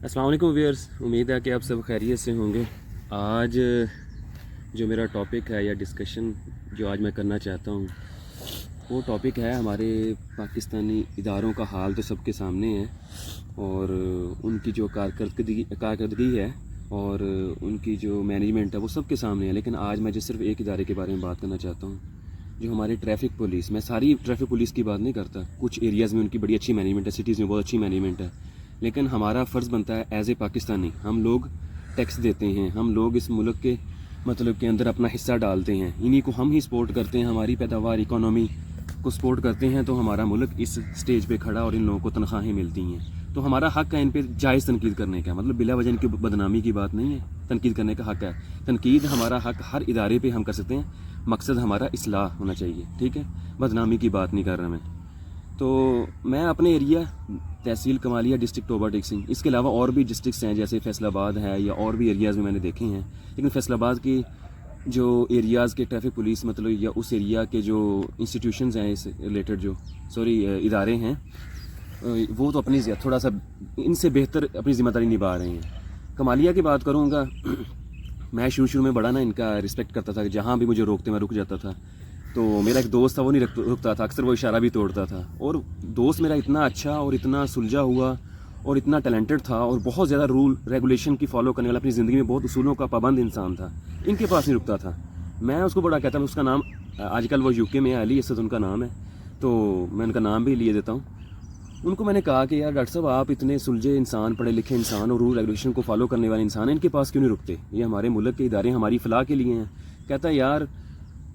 السلام علیکم ویئرس، امید ہے کہ آپ سب خیریت سے ہوں گے۔ آج جو میرا ٹاپک ہے یا ڈسکشن جو آج میں کرنا چاہتا ہوں وہ ٹاپک ہے ہمارے پاکستانی اداروں کا حال تو سب کے سامنے ہے، اور ان کی جو کارکردگی ہے اور ان کی جو مینجمنٹ ہے وہ سب کے سامنے ہے۔ لیکن آج میں صرف ایک ادارے کے بارے میں بات کرنا چاہتا ہوں، جو ہماری ٹریفک پولیس۔ میں ساری ٹریفک پولیس کی بات نہیں کرتا، کچھ ایریاز میں ان کی بڑی اچھی مینجمنٹ ہے، سٹیز میں بہت اچھی مینجمنٹ ہے، لیکن ہمارا فرض بنتا ہے ایز اے پاکستانی، ہم لوگ ٹیکس دیتے ہیں، ہم لوگ اس ملک کے کے اندر اپنا حصہ ڈالتے ہیں، انہی کو ہم ہی سپورٹ کرتے ہیں، ہماری پیداوار اکانومی کو سپورٹ کرتے ہیں، تو ہمارا ملک اس سٹیج پہ کھڑا اور ان لوگوں کو تنخواہیں ملتی ہیں، تو ہمارا حق ہے ان پہ جائز تنقید کرنے کا، مطلب بلا وجہ ان کی بدنامی کی بات نہیں ہے، تنقید کرنے کا حق ہے۔ تنقید ہمارا حق ہر ادارے پہ ہم کر سکتے ہیں، مقصد ہمارا اصلاح ہونا چاہیے، ٹھیک ہے، بدنامی کی بات نہیں کر رہا میں۔ تو میں اپنے ایریا تحصیل کمالیہ ڈسٹرکٹ ٹوبہ ٹیکسنگ، اس کے علاوہ اور بھی ڈسٹرکٹس ہیں جیسے فیصل آباد ہے یا اور بھی ایریاز میں نے دیکھے ہیں، لیکن فیصل آباد کی جو ایریاز کے ٹریفک پولیس یا اس ایریا کے جو انسٹیٹیوشنز ہیں اس ریلیٹڈ جو ادارے ہیں، وہ تو اپنی تھوڑا سا ان سے بہتر اپنی ذمہ داری نبھا رہے ہیں۔ کمالیہ کی بات کروں گا، میں شروع میں بڑا ان کا رسپیکٹ کرتا تھا، جہاں بھی مجھے روکتے میں رک جاتا تھا، تو میرا ایک دوست تھا وہ نہیں رکتا تھا، اکثر وہ اشارہ بھی توڑتا تھا، اور دوست میرا اتنا اچھا اور اتنا سلجھا ہوا اور اتنا ٹیلنٹڈ تھا اور بہت زیادہ رول ریگولیشن کی فالو کرنے والا، اپنی زندگی میں بہت اصولوں کا پابند انسان تھا، ان کے پاس نہیں رکتا تھا۔ میں اس کو بڑا کہتا ہوں، اس کا نام آج کل وہ UK میں ہے، علی اسد ان کا نام ہے، تو میں ان کا نام بھی لیے دیتا ہوں۔ ان کو میں نے کہا کہ یار ڈاکٹر صاحب، آپ اتنے سلجھے انسان، پڑھے لکھے انسان اور رول ریگولیشن کو فالو کرنے والے انسان ہیں، ان کے پاس کیوں نہیں رکتے؟ یہ ہمارے ملک کے ادارے ہماری فلاح کے لیے ہیں۔ کہتا ہے یار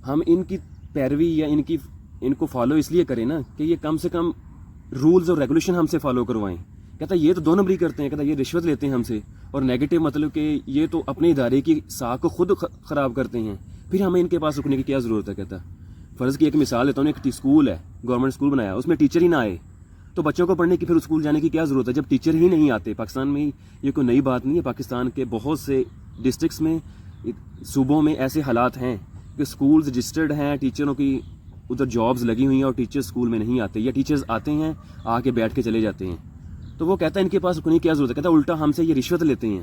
ہم ان کی پیروی یا ان کو فالو اس لیے کریں نا کہ یہ کم سے کم رولز اور ریگولیشن ہم سے فالو کروائیں۔ کہتا ہے یہ تو 2 نمبری کرتے ہیں، کہتا ہے یہ رشوت لیتے ہیں ہم سے، اور نیگیٹو مطلب کہ یہ تو اپنے ادارے کی ساکھ کو خود خراب کرتے ہیں، پھر ہمیں ان کے پاس رکنے کی کیا ضرورت ہے؟ کہتا فرض کی ایک مثال دیتا ہوں، ایک اسکول ہے، گورنمنٹ اسکول بنایا، اس میں ٹیچر ہی نہ آئے تو بچوں کو پڑھنے کی پھر اسکول جانے کی کیا ضرورت ہے؟ جب ٹیچر ہی نہیں آتے، پاکستان میں یہ کوئی نئی بات نہیں ہے، پاکستان کے بہت سے ڈسٹرکٹس میں، صوبوں میں ایسے حالات ہیں کہ اسکولز رجسٹرڈ ہیں، ٹیچروں کی ادھر جابز لگی ہوئی ہیں اور ٹیچر اسکول میں نہیں آتے، یا ٹیچرز آتے ہیں آ کے بیٹھ کے چلے جاتے ہیں، تو وہ کہتا ہے ان کے پاس رکنے کی کیا ضرورت ہے؟ کہتا ہے الٹا ہم سے یہ رشوت لیتے ہیں،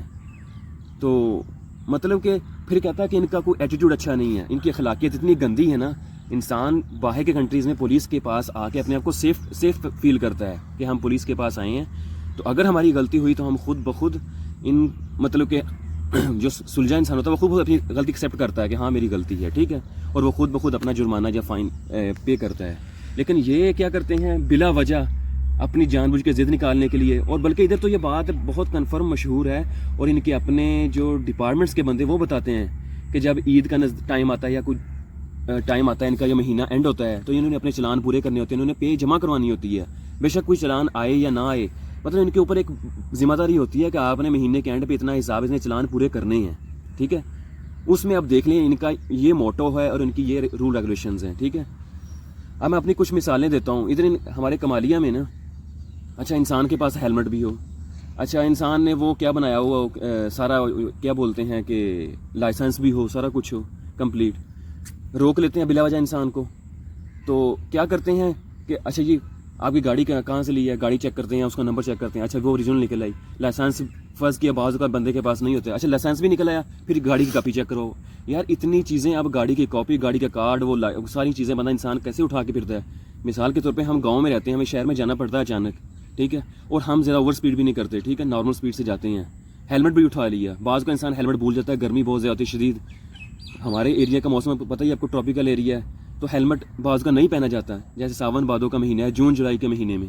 تو مطلب کہ پھر کہتا ہے کہ ان کا کوئی ایٹیٹیوڈ اچھا نہیں ہے، ان کی اخلاقیت اتنی گندی ہے نا، انسان باہر کے کنٹریز میں پولیس کے پاس آ کے اپنے آپ کو سیف فیل کرتا ہے کہ ہم پولیس کے پاس آئے ہیں، تو اگر ہماری غلطی ہوئی تو ہم خود بخود ان مطلب کہ جو سلجھا انسان ہوتا ہے وہ خود اپنی غلطی ایکسیپٹ کرتا ہے کہ ہاں میری غلطی ہے، ٹھیک ہے، اور وہ خود بخود اپنا جرمانہ یا فائن پے کرتا ہے۔ لیکن یہ کیا کرتے ہیں بلا وجہ اپنی جان بوجھ کے ضد نکالنے کے لیے، اور بلکہ ادھر تو یہ بات بہت کنفرم مشہور ہے، اور ان کے اپنے جو ڈپارٹمنٹس کے بندے وہ بتاتے ہیں کہ جب عید کا ٹائم آتا ہے یا کوئی ٹائم آتا ہے، ان کا یہ مہینہ اینڈ ہوتا ہے، تو انہوں نے اپنے چلان پورے کرنے ہوتے ہیں، انہوں نے پے جمع کروانی ہوتی ہے، بے شک کوئی چلان آئے یا نہ آئے، مطلب ان کے اوپر ایک ذمہ داری ہوتی ہے کہ آپ نے مہینے کے اینڈ پہ اتنا حساب اتنے چلان پورے کرنے ہیں، ٹھیک ہے۔ اس میں اب دیکھ لیں ان کا یہ موٹو ہے اور ان کی یہ رول ریگولیشنز ہیں، ٹھیک ہے۔ اب میں اپنی کچھ مثالیں دیتا ہوں۔ ادھر ہمارے کمالیہ میں نا، اچھا انسان کے پاس ہیلمٹ بھی ہو، اچھا انسان نے وہ کیا بنایا ہوا سارا کیا بولتے ہیں کہ لائسنس بھی ہو، سارا کچھ ہو کمپلیٹ، روک لیتے ہیں بلا وجہ انسان کو، تو کیا کرتے ہیں کہ اچھا جی آپ کی گاڑی کہاں سے لی ہے، گاڑی چیک کرتے ہیں، اس کا نمبر چیک کرتے ہیں، اچھا وہ اوریجنل نکل آئی، لائسنس فرض کیا بعض کا بندے کے پاس نہیں ہوتا ہے، اچھا لائسنس بھی نکل آیا، پھر گاڑی کی کاپی چیک کرو، یار اتنی چیزیں، اب گاڑی کی کاپی، گاڑی کا کارڈ، وہ ساری چیزیں بندہ انسان کیسے اٹھا کے پھرتا ہے؟ مثال کے طور پہ ہم گاؤں میں رہتے ہیں، ہمیں شہر میں جانا پڑتا ہے اچانک، ٹھیک ہے، اور ہم زیادہ اوور سپیڈ بھی نہیں کرتے، ٹھیک ہے، نارمل سپیڈ سے جاتے ہیں، ہیلمٹ بھی اٹھا لیا، بعض کا انسان ہیلمٹ بھول جاتا ہے، گرمی بہت زیادہ ہوتی ہے شدید، ہمارے ایریا کا موسم پتہ ہی آپ کو ٹراپیکل ایریا ہے، تو ہیلمٹ بعض کا نہیں پہنا جاتا ہے، جیسے ساون بھادوں کا مہینہ ہے، جون جولائی کے مہینے میں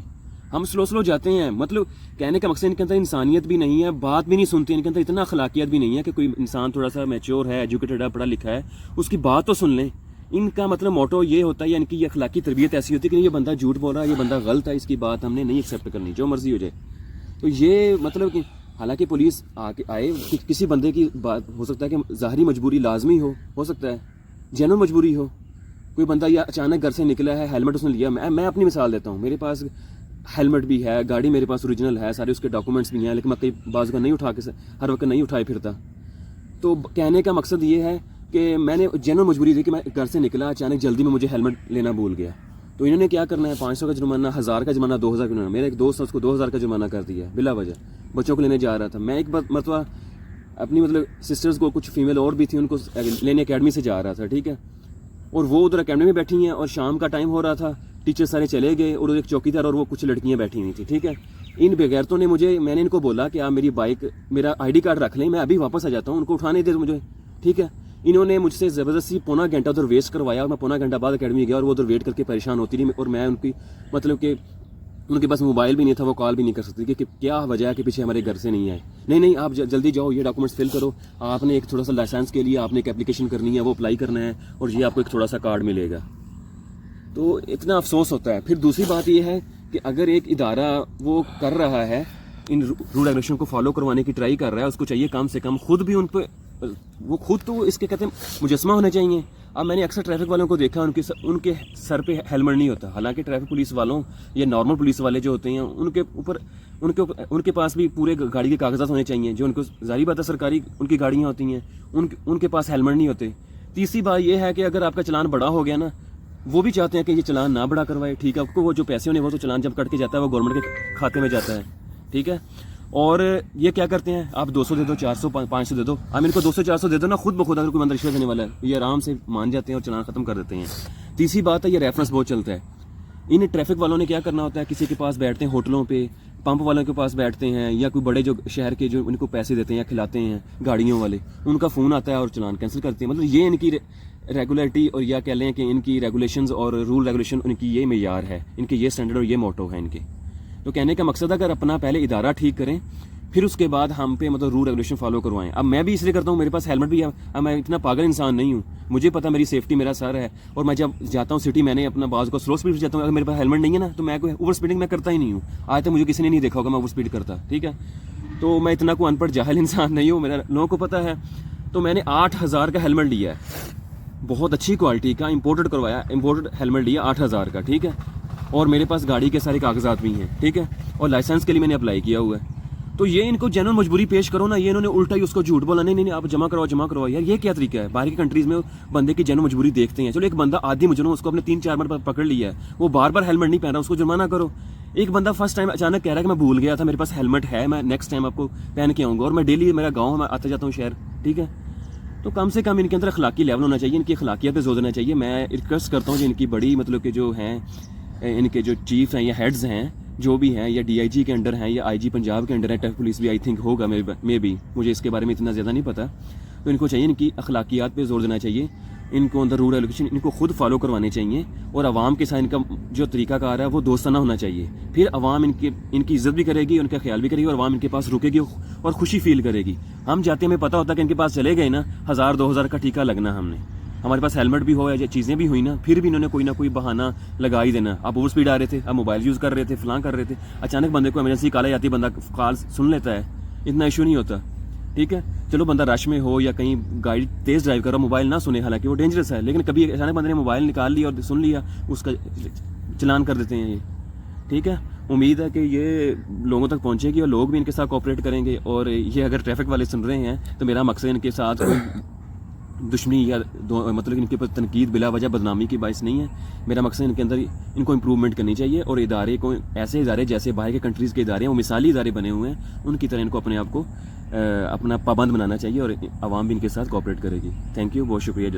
ہم سلو جاتے ہیں، مطلب کہنے کا مقصد ان کے اندر انسانیت بھی نہیں ہے، بات بھی نہیں سنتے، ان کے اندر اتنا اخلاقیت بھی نہیں ہے کہ کوئی انسان تھوڑا سا میچور ہے، ایجوکیٹڈ ہے، پڑھا لکھا ہے، اس کی بات تو سن لیں۔ ان کا مطلب موٹو یہ ہوتا ہے، یا ان کی یہ اخلاقی تربیت ایسی ہوتی ہے کہ یہ بندہ جھوٹ بول رہا ہے، یہ بندہ غلط ہے، اس کی بات ہم نے نہیں ایکسیپٹ کرنی، جو مرضی ہو جائے۔ تو یہ مطلب کہ حالانکہ پولیس آئے، کسی بندے کی بات ہو سکتا ہے کہ ظاہری مجبوری لازمی ہو سکتا ہے، جنرل مجبوری ہو، کوئی بندہ یا اچانک گھر سے نکلا ہے، ہیلمٹ اس نے لیا، میں اپنی مثال دیتا ہوں، میرے پاس ہیلمٹ بھی ہے، گاڑی میرے پاس اوریجنل ہے، سارے اس کے ڈاکومنٹس بھی ہیں، لیکن میں کئی بعض کا نہیں اٹھا کے ہر وقت نہیں اٹھائے پھرتا۔ تو کہنے کا مقصد یہ ہے کہ میں نے جنرل مجبوری تھی کہ میں گھر سے نکلا، اچانک جلدی میں مجھے ہیلمٹ لینا بھول گیا، تو انہوں نے کیا کرنا ہے، 500 کا جرمانہ، 1000 کا جرمانہ، 2000 کا جرمانہ، میرا ایک دوست ہے اس کو 2000 کا جرمانہ کر دیا بلا وجہ، بچوں کو لینے جا رہا تھا. میں ایک مرتبہ اپنی مطلب سسٹرز کو, کچھ فیمیل اور بھی تھیں, ان کو لینے اکیڈمی سے جا رہا تھا, ٹھیک ہے, اور وہ ادھر اکیڈمی میں بیٹھی ہیں اور شام کا ٹائم ہو رہا تھا, ٹیچر سارے چلے گئے اور ایک چوکیدار اور وہ کچھ لڑکیاں بیٹھی ہوئی تھیں, ٹھیک ہے. ان بغیرتوں نے میں نے ان کو بولا کہ آپ میری بائک, میرا آئی ڈی کارڈ رکھ لیں, میں ابھی واپس آ جاتا ہوں, ان کو اٹھانے دے مجھے, ٹھیک ہے. انہوں نے مجھ سے زبردستی پونا گھنٹہ ادھر ویسٹ کروایا, اور میں پونا گھنٹہ بعد اکیڈمی گیا اور وہ ادھر ویٹ کر کے پریشان ہوتی رہی, اور میں ان کی مطلب کہ ان کے پاس موبائل بھی نہیں تھا, وہ کال بھی نہیں کر سکتی کہ کیا وجہ ہے کہ پیچھے ہمارے گھر سے نہیں آئے. نہیں آپ جلدی جاؤ, یہ ڈاکومنٹس فل کرو, آپ نے ایک تھوڑا سا لائسنس کے لیے آپ نے ایک اپلیکیشن کرنی ہے, وہ اپلائی کرنا ہے, اور یہ آپ کو ایک تھوڑا سا کارڈ ملے گا. تو اتنا افسوس ہوتا ہے. پھر دوسری بات یہ ہے کہ اگر ایک ادارہ وہ کر رہا ہے, ان رول ریگولیشن کو فالو کروانے کی ٹرائی کر رہا ہے, اس کو چاہیے کم سے کم خود بھی ان پہ, وہ خود تو اس کے کہتے ہیں مجسمہ ہونے چاہیے. اب میں نے اکثر ٹریفک والوں کو دیکھا, ان کے سر پہ ہیلمٹ نہیں ہوتا, حالانکہ ٹریفک پولیس والوں یا نارمل پولیس والے جو ہوتے ہیں ان کے پاس بھی پورے گاڑی کے کاغذات ہونے چاہیے, جو ان کو ظاہری بات ہے سرکاری ان کی گاڑیاں ہوتی ہیں, ان کے پاس ہیلمٹ نہیں ہوتے. تیسری بات یہ ہے کہ اگر آپ کا چلان بڑا ہو گیا نا, وہ بھی چاہتے ہیں کہ یہ چلان نہ بڑا کروائے, ٹھیک ہے, آپ کو وہ جو پیسے ہونے وہ تو چلان جب کٹ کے جاتا ہے وہ گورنمنٹ کے کھاتے میں جاتا ہے, ٹھیک ہے. اور یہ کیا کرتے ہیں, آپ 200 دے دو, 400 500 دے دو, آپ ان کو 200 400 دے دو نا, خود بخود اگر کوئی بندہ رشوت دینے والا ہے یہ آرام سے مان جاتے ہیں اور چلان ختم کر دیتے ہیں. تیسری بات ہے یہ ریفرنس بہت چلتا ہے. ان ٹریفک والوں نے کیا کرنا ہوتا ہے, کسی کے پاس بیٹھتے ہیں ہوٹلوں پہ, پمپ والوں کے پاس بیٹھتے ہیں, یا کوئی بڑے جو شہر کے جو ان کو پیسے دیتے ہیں یا کھلاتے ہیں گاڑیوں والے, ان کا فون آتا ہے اور چلان کینسل کرتے ہیں. مطلب یہ ان کی ریگولیٹی, اور یا کہہ لیں کہ ان کی ریگولیشنز اور رول ریگولیشن ان کی یہ معیار ہے, ان کے یہ اسٹینڈرڈ اور یہ موٹو ہے ان کے. تو کہنے کا مقصد اگر اپنا پہلے ادارہ ٹھیک کریں, پھر اس کے بعد ہم پہ مطلب رول ریگولیشن فالو کروائیں. اب میں بھی اس لیے کرتا ہوں, میرے پاس ہیلمٹ بھی ہے, اب میں اتنا پاگل انسان نہیں ہوں, مجھے پتا میری سیفٹی میرا سر ہے, اور میں جب جاتا ہوں سٹی, میں نے اپنا بعض کو سلو سپیڈ سے جاتا ہوں, اگر میرے پاس ہیلمٹ نہیں ہے نا تو میں کوئی اوور سپیڈنگ میں کرتا ہی نہیں ہوں. آج تک مجھے کسی نے نہیں دیکھا ہوگا میں اوور سپیڈ کرتا, ٹھیک ہے. تو میں اتنا کوئی ان پڑھ جاہل انسان نہیں ہوں, میرا لوگوں کو پتا ہے. تو میں نے 8000 کا ہیلمٹ لیا ہے, بہت اچھی کوالٹی کا, امپورٹڈ کروایا, امپورٹڈ ہیلمٹ لیا 8000 کا, ٹھیک ہے. اور میرے پاس گاڑی کے سارے کاغذات بھی ہیں, ٹھیک ہے, اور لائسنس کے لیے میں نے اپلائی کیا ہوا ہے. تو یہ ان کو جنرل مجبوری پیش کرو نا, یہ انہوں نے الٹا ہی اس کو جھوٹ بولا, نہیں آپ جمع کرواؤ. یار یہ کیا طریقہ ہے, باہر کی کنٹریز میں بندے کی جنرل مجبوری دیکھتے ہیں. چلو ایک بندہ عادی مجرم, اس کو اپنے 3-4 بار پکڑ لیا ہے, وہ بار بار ہیلمٹ نہیں پہن رہا, اس کو جرمانہ کرو. ایک بندہ فرسٹ ٹائم اچانک کہہ رہا ہے کہ میں بھول گیا تھا, میرے پاس ہیلمٹ ہے, میں نیکسٹ ٹائم آپ کو پہن کے آؤں گا, اور میں ڈیلی میرا گاؤں میں آتا جاتا ہوں شہر, ٹھیک ہے. تو کم سے کم ان کے اندر اخلاقی لیول ہونا چاہیے, ان کی اخلاقیات پہ زور دینا چاہیے. میں ریکویسٹ کرتا ہوں کہ ان کی بڑی مطلب کہ جو ہیں, ان کے جو چیف ہیں یا ہیڈز ہیں جو بھی ہیں, یا ڈی آئی جی کے انڈر ہیں یا آئی جی پنجاب کے انڈر ہے, ٹریفک پولیس بھی آئی تھنک ہوگا میں بھی, مجھے اس کے بارے میں اتنا زیادہ نہیں پتا. تو ان کو چاہیے ان کی اخلاقیات پہ زور دینا چاہیے, ان کو اندر رول ریگولیشن ان کو خود فالو کروانے چاہیے, اور عوام کے ساتھ ان کا جو طریقہ کار ہے وہ دوستانہ ہونا چاہیے. پھر عوام ان کی عزت بھی کرے گی, ان کا خیال بھی کرے گی, اور عوام ان کے پاس رکے گی اور خوشی فیل کرے گی. ہم جاتے ہمیں پتہ ہوتا ہے کہ ان کے پاس چلے گئے نا, 1000-2000 کا ٹیکہ لگنا, ہم نے ہمارے پاس ہیلمٹ بھی ہو یا چیزیں بھی ہوئی نا, پھر بھی انہوں نے کوئی نہ کوئی بہانہ لگا ہی دینا. آپ اوور سپیڈ آ رہے تھے, آپ موبائل یوز کر رہے تھے, فلاں کر رہے تھے, اچانک بندے کو ایمرجنسی کال آ جاتی ہے, بندہ کال سن لیتا ہے, اتنا ایشو نہیں ہوتا, ٹھیک ہے. چلو بندہ رش میں ہو یا کہیں گاڑی تیز ڈرائیو کر رہا, موبائل نہ سنے, حالانکہ وہ ڈینجرس ہے, لیکن کبھی اچانک بندے نے موبائل نکال لیا اور سن لیا, اس کا چلان کر دیتے ہیں یہ, ٹھیک ہے. امید ہے کہ یہ لوگوں تک پہنچے گی اور لوگ بھی ان کے ساتھ کوآپریٹ کریں گے. اور یہ اگر ٹریفک والے سن رہے ہیں تو میرا مقصد ان کے ساتھ دشمنی یا مطلب ان کے اوپر تنقید بلا وجہ بدنامی کی باعث نہیں ہے. میرا مقصد ان کے اندر ان کو امپروومنٹ کرنی چاہیے, اور ادارے کو ایسے ادارے جیسے باہر کے کنٹریز کے ادارے ہیں, وہ مثالی ادارے بنے ہوئے ہیں, ان کی طرح ان کو اپنے آپ کو اپنا پابند بنانا چاہیے, اور عوام بھی ان کے ساتھ کوآپریٹ کرے گی. تھینک یو, بہت شکریہ.